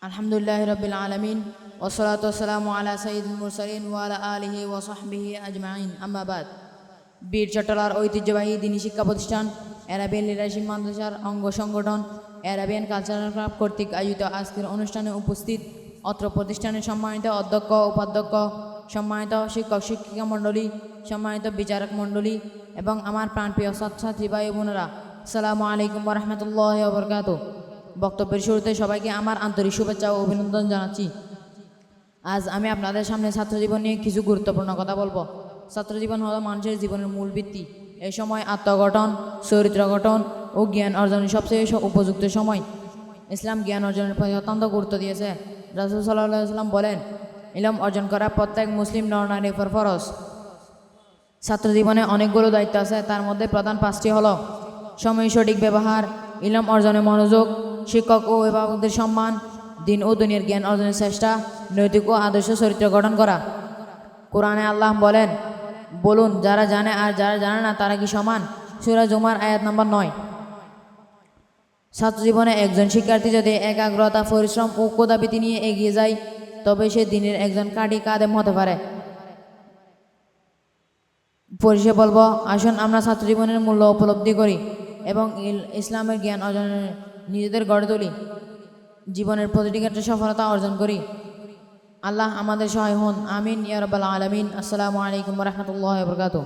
আলহামদুলিল্লাহি রাব্বিল আলামিন ওয়াসসালাতু ওয়াসসালামু আলা সাইয়্যিদিল মুরসালিন ওয়া আলা আলিহি ওয়া সাহবিহি আজমাইন আম্মা বাদ। বীর চট্টলার ঐতিহ্যবাহী দিনী শিক্ষা প্রতিষ্ঠান অ্যারাবিয়ান লিডারশিপ মাদ্রাসার অঙ্গ সংগঠন অ্যারাবিয়ান কালচারাল ক্লাব কর্তৃক আয়োজিত আজকের অনুষ্ঠানে উপস্থিত অত্র প্রতিষ্ঠানের সম্মানিত অধ্যক্ষ উপাধ্যক্ষ, সম্মানিত শিক্ষক শিক্ষিকা মণ্ডলী, সম্মানিত বিচারক মণ্ডলী এবং আমার প্রাণপ্রিয় ছাত্রছাত্রী ভাই বোনেরা, আসসালামু আলাইকুম ওয়া রাহমাতুল্লাহি ওয়া বারাকাতুহু। বক্তব্যের শুরুতে সবাইকে আমার আন্তরিক শুভেচ্ছা ও অভিনন্দন জানাচ্ছি। আজ আমি আপনাদের সামনে ছাত্রজীবন নিয়ে কিছু গুরুত্বপূর্ণ কথা বলবো। ছাত্রজীবন হলো মানুষের জীবনের মূল ভিত্তি। এই সময় আত্মগঠন, চরিত্র গঠন ও জ্ঞান অর্জনের সবচেয়ে উপযুক্ত সময়। ইসলাম জ্ঞান অর্জনের প্রতি অত্যন্ত গুরুত্ব দিয়েছে। রাসূল সাল্লাল্লাহু আলাইহি ওয়াসাল্লাম বলেন, ইলম অর্জন করা প্রত্যেক মুসলিম নর-নারীর উপর ফরজ। ছাত্রজীবনে অনেকগুলো দায়িত্ব আছে, তার মধ্যে প্রধান পাঁচটি হলো: সময় সঠিক ব্যবহার, ইলম অর্জনে মনোযোগ, শিক্ষক ও অভিভাবকদের সম্মান, দিন ও দুনিয়ার জ্ঞান অর্জনের চেষ্টা, নৈতিক ও আদর্শ চরিত্র গঠন করা। কোরআনে আল্লাহ বলেন, বলুন যারা জানে আর যারা জানে না তারা কি সমান? সূরা জুমার আয়াত নম্বর 9। ছাত্রজীবনে একজন শিক্ষার্থী যদি একাগ্রতা, পরিশ্রম ও কোদাবৃত্তি নিয়ে এগিয়ে যায়, তবে সে দিনের একজন কাঠি কাদেম হতে পারে। পরিশেষে বলবো, আসুন আমরা ছাত্রজীবনের মূল্য উপলব্ধি করি এবং ইসলামের জ্ঞান অর্জনে নিজেদের গড়ে তুলি, জীবনের প্রতিটি ক্ষেত্রে সফলতা অর্জন করি। আল্লাহ আমাদের সহায় হন, আমিন ইয়া রাব্বাল আলামিন। আসসালামু আলাইকুম ওয়া রাহমাতুল্লাহি ওয়া বারাকাতুহু।